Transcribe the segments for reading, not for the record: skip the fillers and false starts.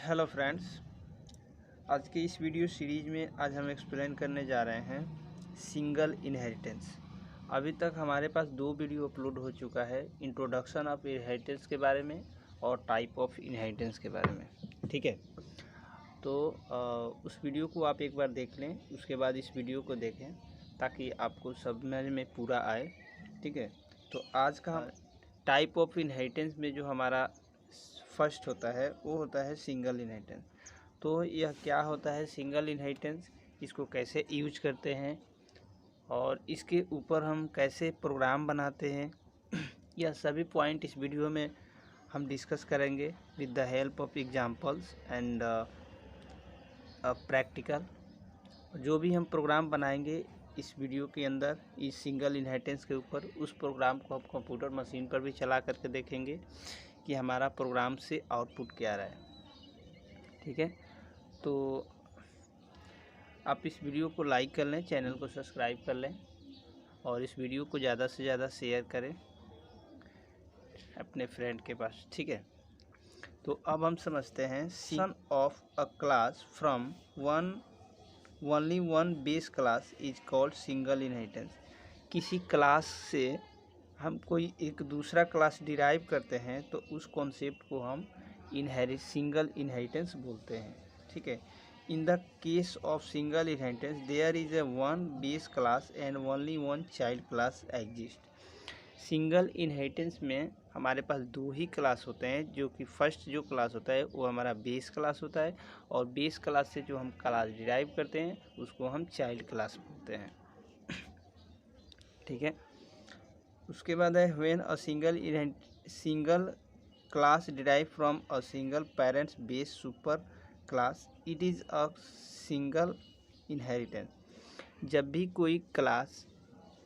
Hello friends, आज के इस वीडियो सीरीज में आज हम एक्सप्लेन करने जा रहे हैं सिंगल इनहेरिटेंस। अभी तक हमारे पास 2 वीडियो अपलोड हो चुका है, इंट्रोडक्शन ऑफ इनहेरिटेंस के बारे में और टाइप ऑफ इनहेरिटेंस के बारे में। ठीक है, तो उस वीडियो को आप एक बार देख लें, उसके बाद इस वीडियो को देखें ताकि आपको समझ में पूरा आए। ठीक है, तो आज का टाइप ऑफ इनहेरिटेंस में जो हमारा फर्स्ट होता है वो होता है सिंगल इनहेरिटेंस। तो यह क्या होता है सिंगल इनहेरिटेंस, इसको कैसे यूज करते हैं और इसके ऊपर हम कैसे प्रोग्राम बनाते हैं, यह सभी पॉइंट इस वीडियो में हम डिस्कस करेंगे with the help of examples and practical. जो भी हम प्रोग्राम बनाएंगे इस वीडियो के अंदर इस सिंगल इनहेरिटेंस के ऊपर, उस प्रोग्राम को हम कंप्यूटर मशीन पर भी चला करके देखेंगे कि हमारा प्रोग्राम से आउटपुट क्या रहा है। ठीक है, तो आप इस वीडियो को लाइक कर लें, चैनल को सब्सक्राइब कर लें और इस वीडियो को ज़्यादा से ज़्यादा शेयर करें अपने फ्रेंड के पास। ठीक है, तो अब हम समझते हैं son of a class from only one base class is called single inheritance. किसी क्लास से हम कोई एक दूसरा क्लास डिराइव करते हैं तो उस कॉन्सेप्ट को हम सिंगल इनहेरिटेंस बोलते हैं। ठीक है, in the case of single inheritance there is a one base class and only one child class exist. Single inheritance में हमारे पास 2 ही क्लास होते हैं, जो कि फर्स्ट जो क्लास होता है वो हमारा बेस क्लास होता है और बेस क्लास से जो हम क्लास डिराइव करते हैं उसको हम चाइल्ड क्लास बोलते हैं। ठीक है, उसके बाद है when a single class derive from a single parents base super class it is a single inheritance. जब भी कोई क्लास,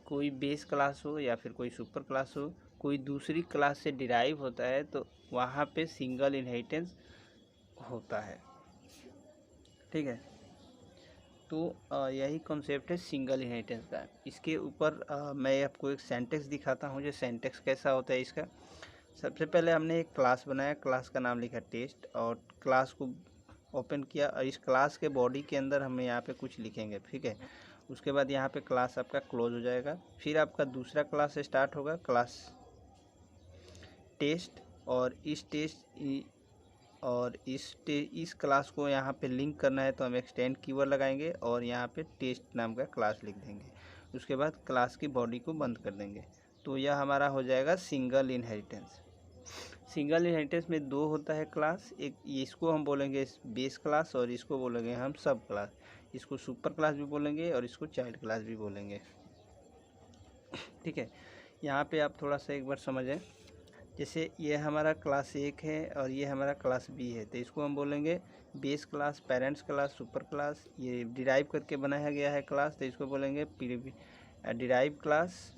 कोई बेस क्लास हो या फिर कोई सुपर क्लास हो, कोई दूसरी क्लास से डिराइव होता है तो वहाँ पे सिंगल इनहेरिटेंस होता है। ठीक है, तो यही कॉन्सेप्ट है सिंगल इनहेरिटेंस का। इसके ऊपर मैं आपको एक सेंटेक्स दिखाता हूँ, जो सेंटेक्स कैसा होता है इसका। सबसे पहले हमने एक क्लास बनाया, क्लास का नाम लिखा टेस्ट और क्लास को ओपन किया और इस क्लास के बॉडी के अंदर हम यहाँ पे कुछ लिखेंगे। ठीक है, उसके बाद यहाँ पे क्लास आपका क्लोज हो जाएगा, फिर आपका दूसरा क्लास स्टार्ट होगा, क्लास टेस्ट। और इस क्लास को यहाँ पे लिंक करना है तो हम एक्सटेंड कीवर्ड लगाएंगे और यहाँ पे टेस्ट नाम का क्लास लिख देंगे। उसके बाद क्लास की बॉडी को बंद कर देंगे। तो यह हमारा हो जाएगा सिंगल इनहेरिटेंस। सिंगल इनहेरिटेंस में 2 होता है क्लास, एक इसको हम बोलेंगे बेस क्लास और इसको बोलेंगे हम सब क्लास। इसको सुपर क्लास भी बोलेंगे और इसको चाइल्ड क्लास भी बोलेंगे। ठीक है, यहाँ पे आप थोड़ा सा एक बार समझें। जैसे ये हमारा क्लास 1 है और ये हमारा क्लास बी है, तो इसको हम बोलेंगे base class, parents class, super class. ये डिराइव करके बनाया गया है क्लास, तो इसको बोलेंगे डिराइव क्लास,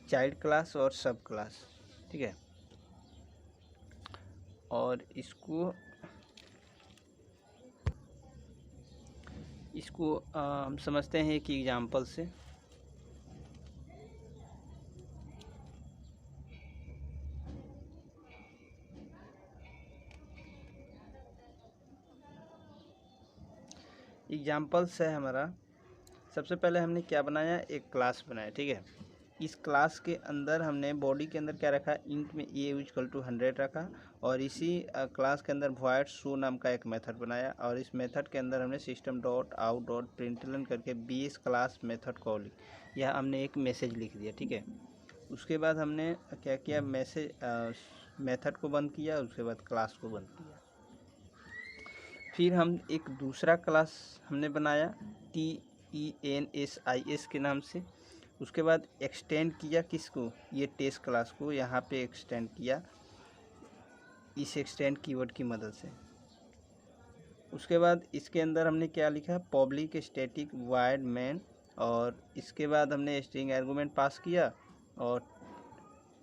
चाइल्ड क्लास और सब क्लास। ठीक है, और इसको हम समझते हैं एक एग्जाम्पल से। एग्जाम्पल्स है हमारा, सबसे पहले हमने क्या बनाया, एक क्लास बनाया। ठीक है, इस क्लास के अंदर हमने बॉडी के अंदर क्या रखा, इंट में ए इक्वल टू 100 रखा और इसी क्लास के अंदर वॉइड शो नाम का एक मेथड बनाया और इस मेथड के अंदर हमने system dot out dot println करके बेस क्लास मेथड कॉल, यह हमने एक मैसेज लिख दिया। ठीक है, उसके बाद हमने क्या किया, मेथड को बंद किया, उसके बाद क्लास को बंद किया। फिर हम एक दूसरा क्लास हमने बनाया TENSIS के नाम से। उसके बाद एक्सटेंड किया किसको, ये टेस्ट क्लास को यहाँ पे एक्सटेंड किया इस एक्सटेंड कीवर्ड की मदद से। उसके बाद इसके अंदर हमने क्या लिखा, पब्लिक स्टैटिक वॉइड मेन, और इसके बाद हमने स्ट्रिंग आर्गुमेंट पास किया। और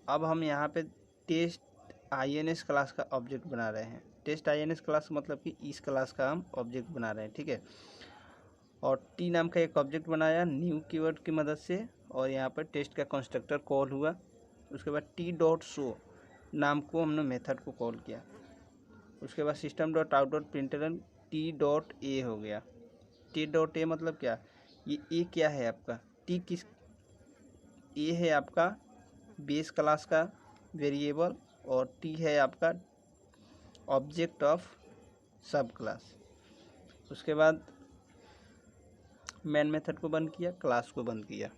अब हम यहाँ पे टेस्ट INS क्लास का ऑब्जेक्ट बना रहे हैं। टेस्ट INS क्लास मतलब कि इस क्लास का हम ऑब्जेक्ट बना रहे हैं। ठीक है, और टी नाम का एक ऑब्जेक्ट बनाया न्यू कीवर्ड की मदद से और यहाँ पर टेस्ट का कंस्ट्रक्टर कॉल हुआ। उसके बाद T.show नाम को हमने मेथड को कॉल किया। उसके बाद system dot out dot println T dot A हो गया। टी डॉट ए मतलब क्या, ये ए क्या है आपका, टी किस, ए है आपका बेस क्लास का वेरिएबल और टी है आपका ऑब्जेक्ट ऑफ सब क्लास। उसके बाद मेन मेथड को बंद किया, क्लास को बंद किया।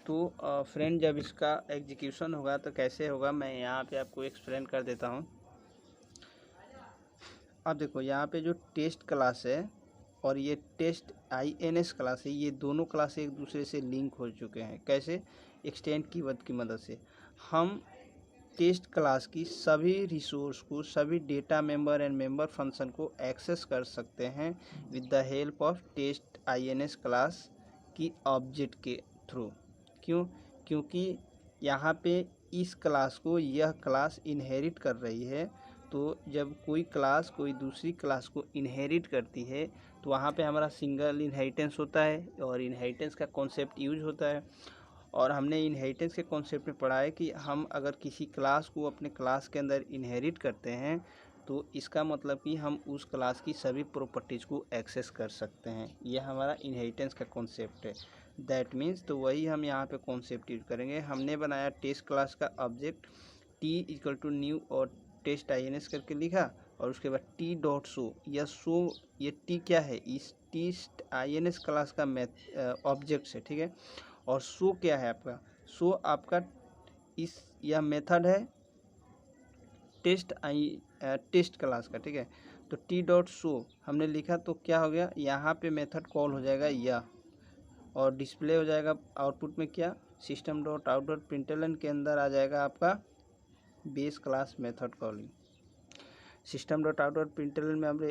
तो फ्रेंड जब इसका एग्जीक्यूशन होगा तो कैसे होगा, मैं यहाँ पे आपको एक्सप्लेन कर देता हूँ। अब देखो यहाँ पे जो टेस्ट क्लास है और ये टेस्ट INS क्लास है, ये दोनों क्लास एक दूसरे से लिंक हो चुके हैं। कैसे, एक्सटेंड कीवर्ड की मदद से हम टेस्ट क्लास की सभी रिसोर्स को, सभी data member and member function को एक्सेस कर सकते हैं with the help of test INS class की ऑब्जेक्ट के थ्रू। क्यों, क्योंकि यहाँ पे इस क्लास को यह क्लास इनहेरिट कर रही है। तो जब कोई क्लास कोई दूसरी क्लास को इनहेरिट करती है तो वहाँ पे हमारा सिंगल इनहेरिटेंस होता है और इनहेरिटेंस का कॉन्सेप्ट यूज होता है। और हमने इनहेरिटेंस के कॉन्सेप्ट में पढ़ा है कि हम अगर किसी क्लास को अपने क्लास के अंदर इनहेरिट करते हैं तो इसका मतलब कि हम उस क्लास की सभी प्रॉपर्टीज़ को एक्सेस कर सकते हैं। यह हमारा इनहेरिटेंस का कॉन्सेप्ट है। दैट मीन्स, तो वही हम यहाँ पे कॉन्सेप्ट यूज करेंगे। हमने बनाया टेस्ट क्लास का object T equal to new और टेस्ट INS करके लिखा और उसके बाद टी डॉट शो, यह शो, ये टी क्या है, इस टेस्ट INS क्लास का ऑब्जेक्ट है, ठीक है। और शो क्या है आपका, शो आपका यह मेथड है टेस्ट क्लास का, ठीक है। तो टी डॉट शो हमने लिखा तो क्या हो गया, यहाँ पे मेथड कॉल हो जाएगा यह, और डिस्प्ले हो जाएगा आउटपुट में क्या, system dot out dot println के अंदर आ जाएगा आपका base class method calling. System dot out dot println में हमने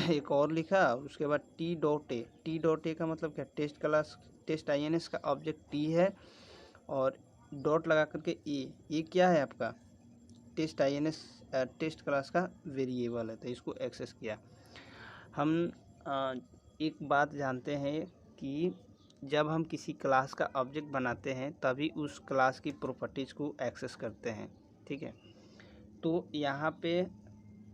एक और लिखा, उसके बाद T dot A. T dot A का मतलब क्या, टेस्ट क्लास टेस्ट INS का ऑब्जेक्ट टी है और डॉट लगा करके ए क्या है आपका टेस्ट INS टेस्ट क्लास का वेरिएबल है, तो इसको एक्सेस किया। हम एक बात जानते हैं कि जब हम किसी क्लास का ऑब्जेक्ट बनाते हैं तभी उस क्लास की प्रॉपर्टीज़ को एक्सेस करते हैं, ठीक है। तो यहाँ पे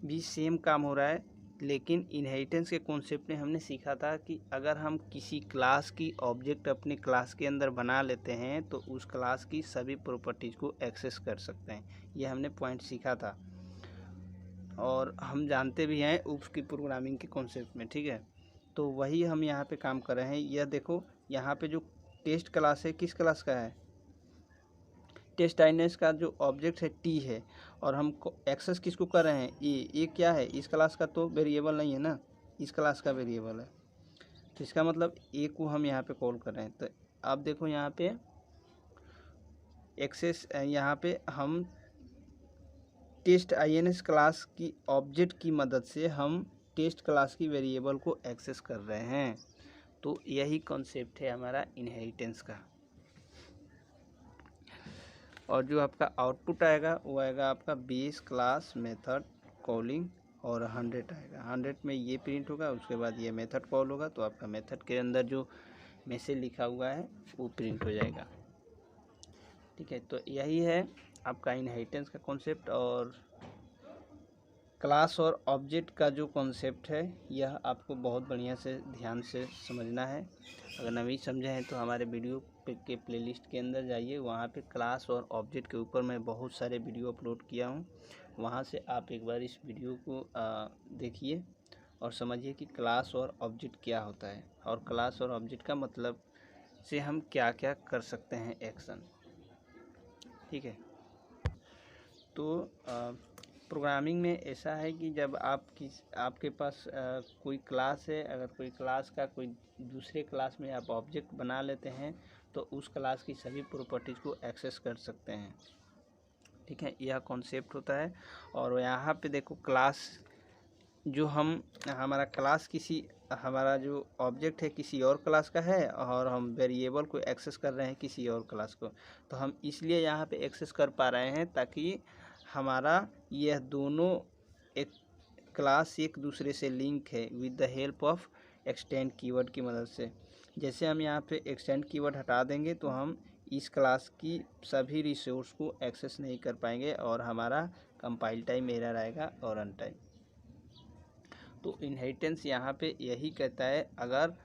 भी सेम काम हो रहा है, लेकिन इनहेरिटेंस के कॉन्सेप्ट में हमने सीखा था कि अगर हम किसी क्लास की ऑब्जेक्ट अपने क्लास के अंदर बना लेते हैं तो उस क्लास की सभी प्रॉपर्टीज़ को एक्सेस कर सकते हैं। ये हमने पॉइंट सीखा था और हम जानते भी हैं UPS की प्रोग्रामिंग के कॉन्सेप्ट में, ठीक है। तो वही हम यहाँ पे काम कर रहे हैं। यह देखो यहाँ पे जो टेस्ट क्लास है किस क्लास का है, टेस्ट INS का जो ऑब्जेक्ट है टी है और हम एक्सेस किसको कर रहे हैं, ए क्या है, इस क्लास का तो वेरिएबल नहीं है ना, इस क्लास का वेरिएबल है। तो इसका मतलब ए को हम यहाँ पे कॉल कर रहे हैं। तो आप देखो यहाँ पे एक्सेस, यहाँ पे हम टेस्ट INS क्लास की ऑब्जेक्ट की मदद से हम टेस्ट क्लास की वेरिएबल को एक्सेस कर रहे हैं। तो यही कॉन्सेप्ट है हमारा इनहेरिटेंस का। और जो आपका आउटपुट आएगा वो आएगा आपका बेस क्लास मेथड कॉलिंग और 100 आएगा। 100 में ये प्रिंट होगा, उसके बाद ये मेथड कॉल होगा तो आपका मेथड के अंदर जो मैसेज लिखा हुआ है वो प्रिंट हो जाएगा, ठीक है। तो यही है आपका इनहेरिटेंस का कॉन्सेप्ट। और क्लास और ऑब्जेक्ट का जो कॉन्सेप्ट है यह आपको बहुत बढ़िया से ध्यान से समझना है। अगर नहीं समझे हैं तो हमारे वीडियो के प्लेलिस्ट के अंदर जाइए, वहाँ पे क्लास और ऑब्जेक्ट के ऊपर मैं बहुत सारे वीडियो अपलोड किया हूँ, वहाँ से आप एक बार इस वीडियो को देखिए और समझिए कि क्लास और ऑब्जेक्ट क्या होता है और क्लास और ऑब्जेक्ट का मतलब से हम क्या क्या कर सकते हैं एक्शन, ठीक है। तो प्रोग्रामिंग में ऐसा है कि जब आपके पास कोई क्लास है, अगर कोई क्लास का कोई दूसरे क्लास में आप ऑब्जेक्ट बना लेते हैं तो उस क्लास की सभी प्रॉपर्टीज़ को एक्सेस कर सकते हैं, ठीक है। यह कॉन्सेप्ट होता है। और यहाँ पे देखो क्लास जो हमारा क्लास हमारा जो ऑब्जेक्ट है किसी और क्लास का है और हम वेरिएबल को एक्सेस कर रहे हैं किसी और क्लास को, तो हम इसलिए यहाँ पे एक्सेस कर पा रहे हैं ताकि हमारा यह दोनों एक क्लास एक दूसरे से लिंक है with the help of extend keyword की मदद से। जैसे हम यहाँ पे एक्सटेंड कीवर्ड हटा देंगे तो हम इस क्लास की सभी रिसोर्स को एक्सेस नहीं कर पाएंगे और हमारा कंपाइल टाइम एरर आएगा और रन टाइम। तो इनहेरिटेंस यहाँ पे यही कहता है, अगर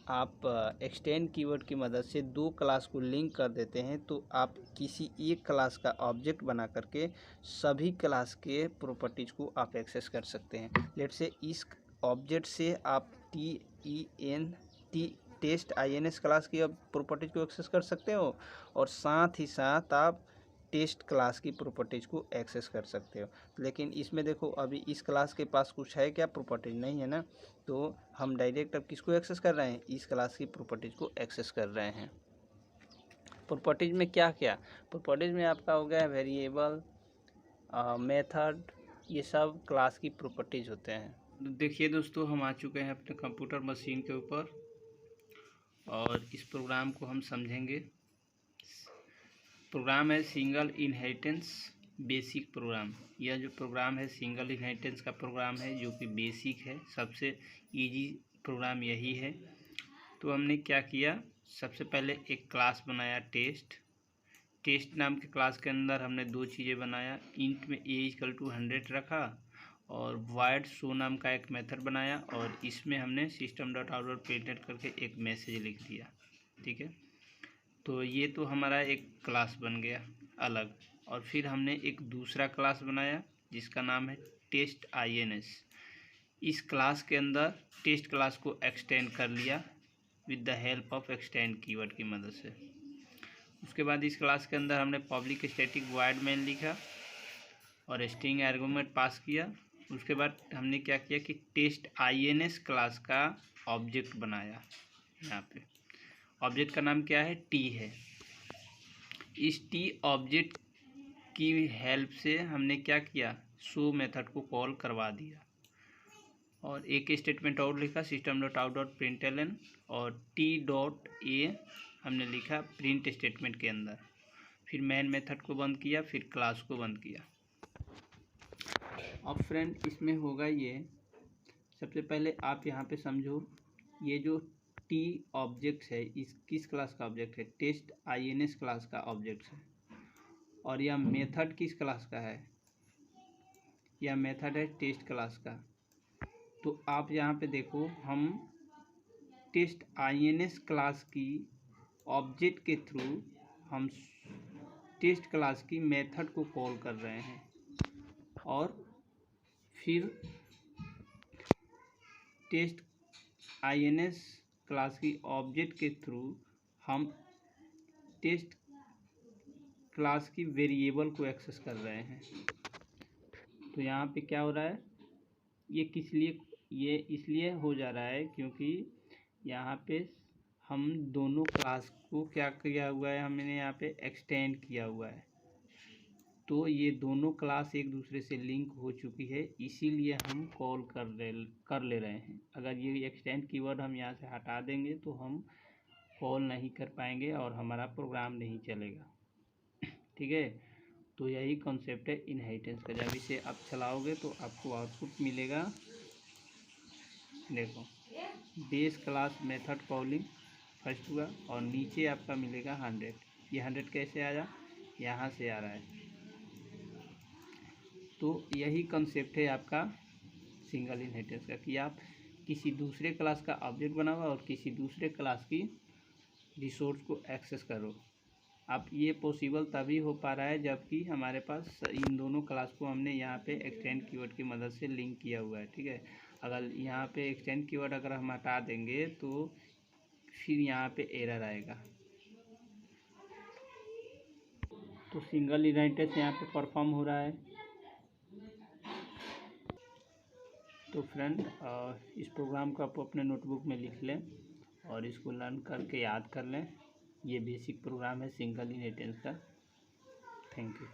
आप एक्सटेंड कीवर्ड की मदद से दो क्लास को लिंक कर देते हैं तो आप किसी एक क्लास का ऑब्जेक्ट बना करके सभी क्लास के प्रॉपर्टीज़ को आप एक्सेस कर सकते हैं। लेट से इस ऑब्जेक्ट से आप टेस्ट INS क्लास की प्रॉपर्टीज़ को एक्सेस कर सकते हो और साथ ही साथ आप टेस्ट क्लास की प्रॉपर्टीज़ को एक्सेस कर सकते हो। लेकिन इसमें देखो अभी इस क्लास के पास कुछ है क्या, प्रॉपर्टीज नहीं है ना, तो हम डायरेक्ट अब किसको एक्सेस कर रहे हैं, इस क्लास की प्रॉपर्टीज़ को एक्सेस कर रहे हैं। प्रॉपर्टीज़ में क्या क्या, प्रॉपर्टीज़ में आपका हो गया वेरिएबल, मेथड, ये सब क्लास की प्रॉपर्टीज़ होते हैं। देखिए दोस्तों, हम आ चुके हैं अपने कंप्यूटर मशीन के ऊपर और इस प्रोग्राम को हम समझेंगे। प्रोग्राम है सिंगल इनहेरिटेंस बेसिक प्रोग्राम। यह जो प्रोग्राम है सिंगल इनहेरिटेंस का प्रोग्राम है, जो कि बेसिक है, सबसे इजी प्रोग्राम यही है। तो हमने क्या किया, सबसे पहले एक क्लास बनाया टेस्ट नाम के क्लास के अंदर हमने दो चीज़ें बनाया। इंट में a=100 रखा और void show नाम का एक मेथड बनाया और इसमें हमने system.out.println करके एक मैसेज लिख दिया। ठीक है, तो ये तो हमारा एक क्लास बन गया अलग। और फिर हमने एक दूसरा क्लास बनाया जिसका नाम है टेस्ट INS। इस क्लास के अंदर टेस्ट क्लास को एक्सटेंड कर लिया with the help of extend keyword की मदद से। उसके बाद इस क्लास के अंदर हमने पब्लिक स्टैटिक वॉइड मेन लिखा और स्ट्रिंग आर्गुमेंट पास किया। उसके बाद हमने क्या किया कि टेस्ट INS क्लास का ऑब्जेक्ट बनाया। यहाँ पे ऑब्जेक्ट का नाम क्या है, टी है। इस टी ऑब्जेक्ट की हेल्प से हमने क्या किया, शो मेथड को कॉल करवा दिया और एक स्टेटमेंट और लिखा system.out.println और t.a हमने लिखा प्रिंट स्टेटमेंट के अंदर। फिर मेन मेथड को बंद किया, फिर क्लास को बंद किया। अब फ्रेंड इसमें होगा ये, सबसे पहले आप यहाँ पे समझो, ये जो टी ऑब्जेक्ट है इस किस क्लास का ऑब्जेक्ट है, टेस्ट INS क्लास का ऑब्जेक्ट है। और यह मेथड किस क्लास का है, यह मेथड है टेस्ट क्लास का। तो आप यहाँ पे देखो, हम टेस्ट INS क्लास की ऑब्जेक्ट के थ्रू हम टेस्ट क्लास की मेथड को कॉल कर रहे हैं और फिर टेस्ट INS क्लास की ऑब्जेक्ट के थ्रू हम टेस्ट क्लास की वेरिएबल को एक्सेस कर रहे हैं। तो यहाँ पे क्या हो रहा है, ये इसलिए हो जा रहा है क्योंकि यहाँ पे हम दोनों क्लास को क्या किया हुआ है, हमने यहाँ पे एक्सटेंड किया हुआ है। तो ये दोनों क्लास एक दूसरे से लिंक हो चुकी है, इसीलिए हम कॉल कर ले रहे हैं। अगर ये एक्सटेंड कीवर्ड हम यहाँ से हटा देंगे तो हम कॉल नहीं कर पाएंगे और हमारा प्रोग्राम नहीं चलेगा। ठीक है, तो यही कॉन्सेप्ट है इनहेरिटेंस का। जब इसे आप चलाओगे तो आपको आउटपुट मिलेगा, देखो base class method calling first हुआ और नीचे आपका मिलेगा 100। ये 100 कैसे आया, यहाँ से आ रहा है। तो यही कंसेप्ट है आपका सिंगल इनहेरिटेंस का, कि आप किसी दूसरे क्लास का ऑब्जेक्ट बनाओ और किसी दूसरे क्लास की रिसोर्स को एक्सेस करो। अब ये पॉसिबल तभी हो पा रहा है जबकि हमारे पास इन दोनों क्लास को हमने यहाँ पे एक्सटेंड कीवर्ड की मदद से लिंक किया हुआ है। ठीक है, अगर यहाँ पे एक्सटेंड कीवर्ड अगर हम हटा देंगे तो फिर यहाँ पे एरर आएगा। तो सिंगल इनहेरिटेंस यहाँ पे परफॉर्म हो रहा है। तो फ्रेंड इस प्रोग्राम को आप अपने नोटबुक में लिख लें और इसको लर्न करके याद कर लें। ये बेसिक प्रोग्राम है सिंगल इनहेरिटेंस का। Thank you.